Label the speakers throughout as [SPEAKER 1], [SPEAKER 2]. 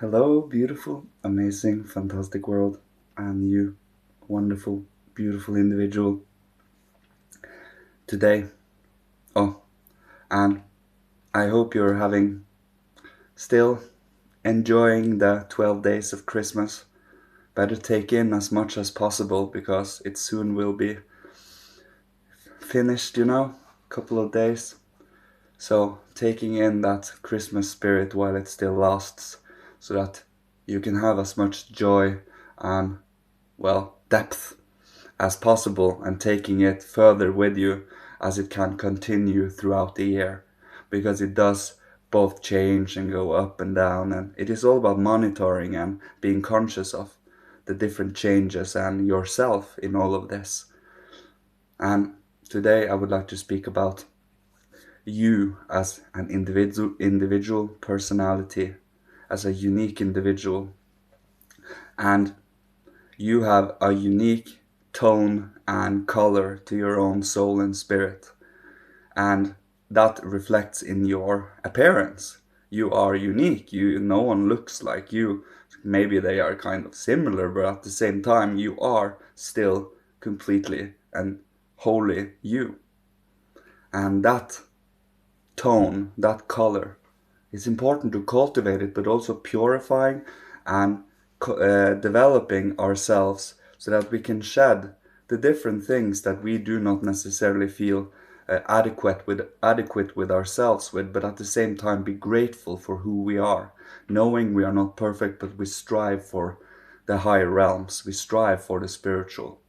[SPEAKER 1] Hello, beautiful, amazing, fantastic world, and you, wonderful, beautiful individual. Today, oh, and I hope you're having still enjoying the 12 days of Christmas. Better take in as much as possible because it soon will be finished, couple of days. So, taking in that Christmas spirit while it still lasts so that you can have as much joy and, depth as possible and taking it further with you as it can continue throughout the year, because it does both change and go up and down, and it is all about monitoring and being conscious of the different changes and yourself in all of this. And today I would like to speak about you as an individual personality, as a unique individual, and you have a unique tone and color to your own soul and spirit, and that reflects in your appearance. You are unique. No one looks like you. Maybe they are kind of similar, but at the same time you are still completely and wholly you. And that tone, that color, it's important to cultivate it, but also purifying and developing ourselves so that we can shed the different things that we do not necessarily feel adequate with ourselves with, but at the same time be grateful for who we are, knowing we are not perfect, but we strive for the higher realms, we strive for the spiritual.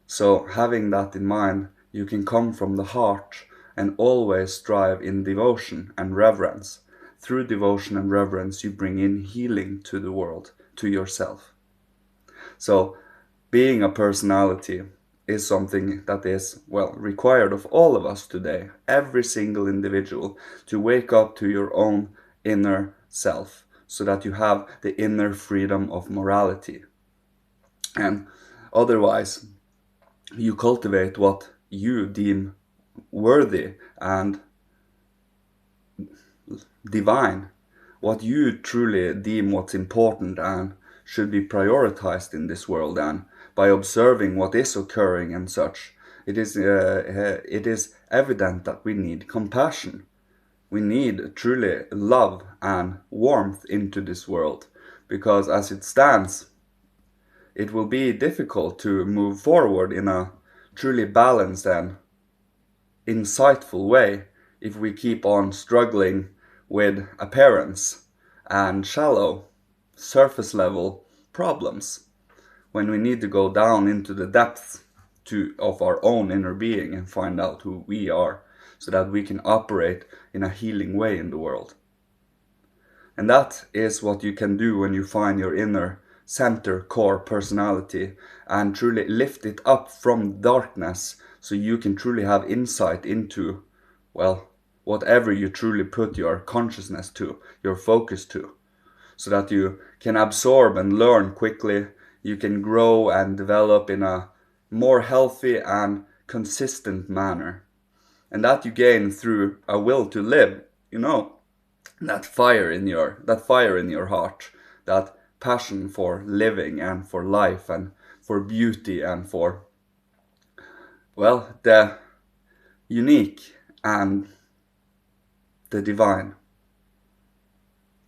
[SPEAKER 1] So having that in mind, you can come from the heart and always strive in devotion and reverence. Through devotion and reverence, you bring in healing to the world, to yourself. So being a personality is something that is, required of all of us today, every single individual, to wake up to your own inner self so that you have the inner freedom of morality. And otherwise, you cultivate what you deem worthy and divine, what you truly deem what's important and should be prioritized in this world. And by observing what is occurring and such, it is evident that we need compassion. We need truly love and warmth into this world, because as it stands, it will be difficult to move forward in a truly balanced and insightful way if we keep on struggling with appearance and shallow, surface level problems, when we need to go down into the depths of our own inner being and find out who we are so that we can operate in a healing way in the world. And that is what you can do when you find your inner center core personality and truly lift it up from darkness so you can truly have insight into, whatever you truly put your consciousness to, your focus to, so that you can absorb and learn quickly, you can grow and develop in a more healthy and consistent manner. And that you gain through a will to live, that fire in your heart, that passion for living and for life and for beauty and for, the unique and the divine.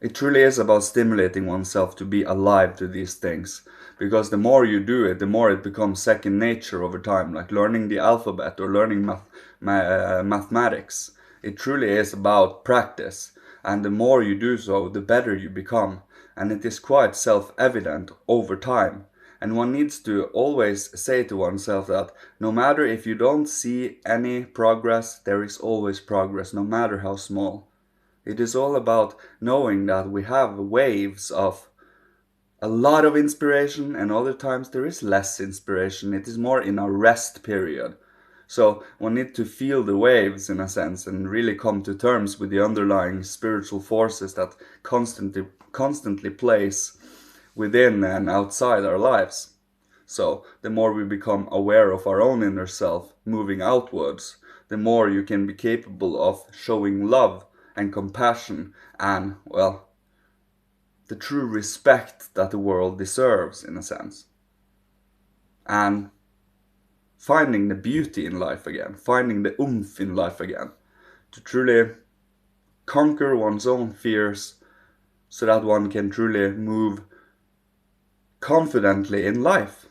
[SPEAKER 1] It truly is about stimulating oneself to be alive to these things, because the more you do it, the more it becomes second nature over time, like learning the alphabet or learning mathematics. It truly is about practice, and the more you do so, the better you become, and it is quite self-evident over time. And one needs to always say to oneself that no matter if you don't see any progress, there is always progress, no matter how small. It is all about knowing that we have waves of a lot of inspiration, and other times there is less inspiration. It is more in a rest period. So one needs to feel the waves in a sense and really come to terms with the underlying spiritual forces that constantly plays within and outside our lives. So the more we become aware of our own inner self moving outwards, the more you can be capable of showing love and compassion and, the true respect that the world deserves, in a sense. And finding the beauty in life again, finding the oomph in life again, to truly conquer one's own fears so that one can truly move confidently in life,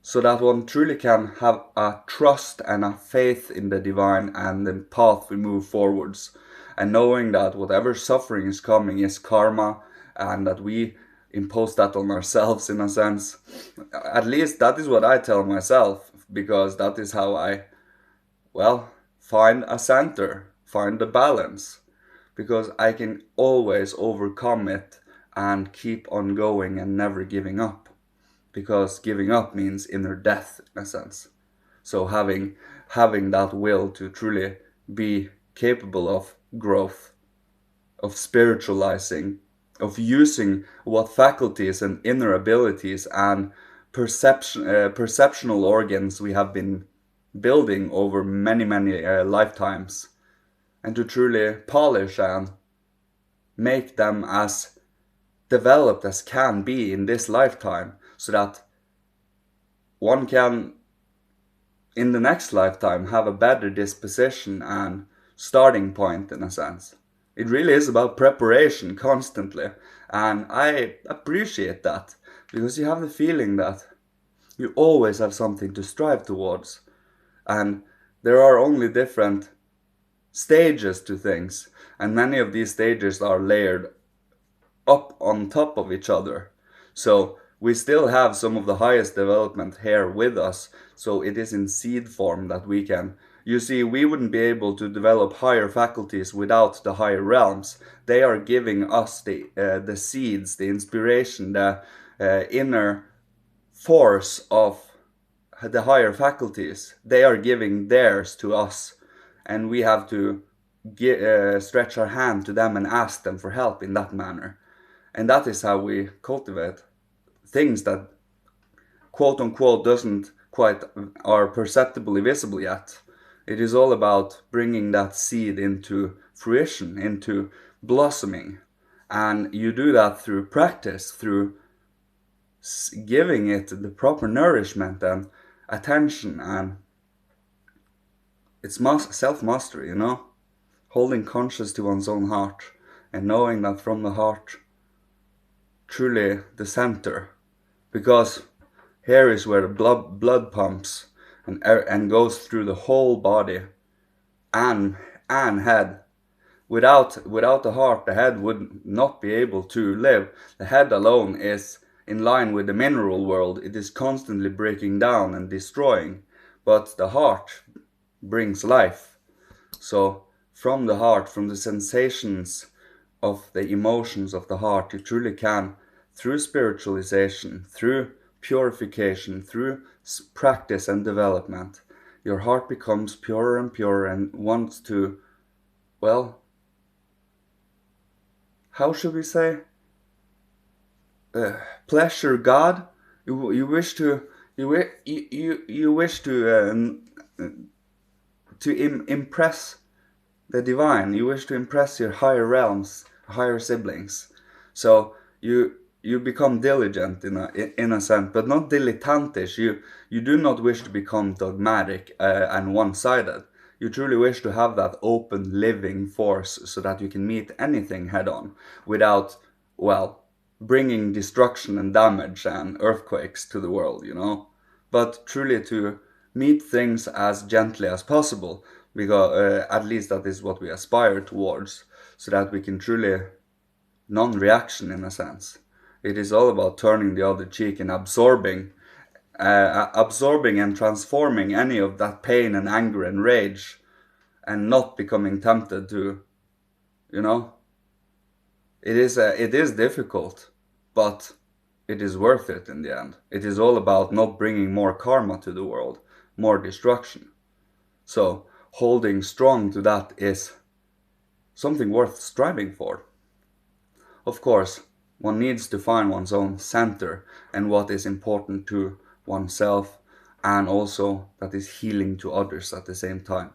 [SPEAKER 1] so that one truly can have a trust and a faith in the divine and the path we move forwards, and knowing that whatever suffering is coming is karma, and that we impose that on ourselves, in a sense. At least that is what I tell myself, because that is how I, well, find a center, find the balance, because I can always overcome it and keep on going and never giving up, because giving up means inner death, in a sense. So having that will to truly be capable of growth, of spiritualizing, of using what faculties and inner abilities and perceptional organs we have been building over many lifetimes, and to truly polish and make them as developed as can be in this lifetime, so that one can in the next lifetime have a better disposition and starting point, in a sense. It really is about preparation constantly, and I appreciate that, because you have the feeling that you always have something to strive towards, and there are only different stages to things, and many of these stages are layered up on top of each other. So we still have some of the highest development here with us. So it is in seed form that we can. You see, we wouldn't be able to develop higher faculties without the higher realms. They are giving us the seeds, the inspiration, the inner force of the higher faculties. They are giving theirs to us, and we have to stretch our hand to them and ask them for help in that manner. And that is how we cultivate things that quote unquote doesn't quite are perceptibly visible yet. It is all about bringing that seed into fruition, into blossoming. And you do that through practice, through giving it the proper nourishment and attention, and it's self-mastery, holding conscious to one's own heart and knowing that from the heart, truly the center, because here is where the blood pumps and goes through the whole body and head. Without the heart, the head would not be able to live. The head alone is in line with the mineral world. It is constantly breaking down and destroying, but the heart brings life. So from the heart, from the sensations of the emotions of the heart, you truly can, through spiritualization, through purification, through practice and development, your heart becomes purer and purer and wants to, well, how should we say, pleasure God. You wish to you wish to impress the divine. You wish to impress your higher realms, higher siblings. So you become diligent in a sense, but not dilettantish. You do not wish to become dogmatic and one-sided. You truly wish to have that open living force, so that you can meet anything head on without, well, bringing destruction and damage and earthquakes to the world, but truly to meet things as gently as possible, because at least that is what we aspire towards, so that we can truly non-reaction, in a sense. It is all about turning the other cheek and absorbing and transforming any of that pain and anger and rage, and not becoming tempted to, you know it is difficult, but it is worth it in the end. It is all about not bringing more karma to the world, more destruction. So holding strong to that is something worth striving for. Of course, one needs to find one's own center and what is important to oneself, and also that is healing to others at the same time.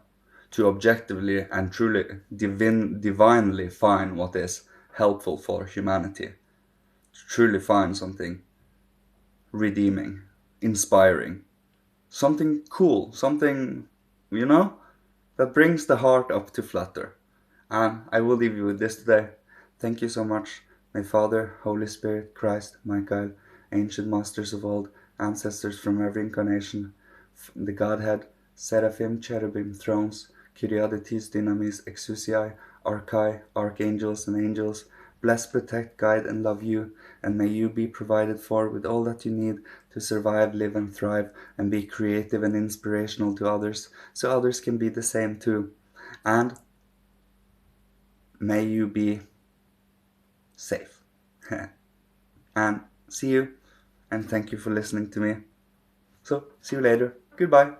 [SPEAKER 1] To objectively and truly divinely find what is helpful for humanity to truly find something redeeming, inspiring, something cool, something, you know, that brings the heart up to flutter. And I will leave you with this today. Thank you so much, my Father, Holy Spirit, Christ, Michael, ancient masters of old, ancestors from every incarnation, the Godhead, seraphim, cherubim, thrones, Kyriadetes, dynamis, exousiae, archai, archangels and angels. Bless, protect, guide, and love you, and may you be provided for with all that you need to survive, live, and thrive, and be creative and inspirational to others, so others can be the same too. And may you be safe. And see you, and thank you for listening to me. So, see you later. Goodbye.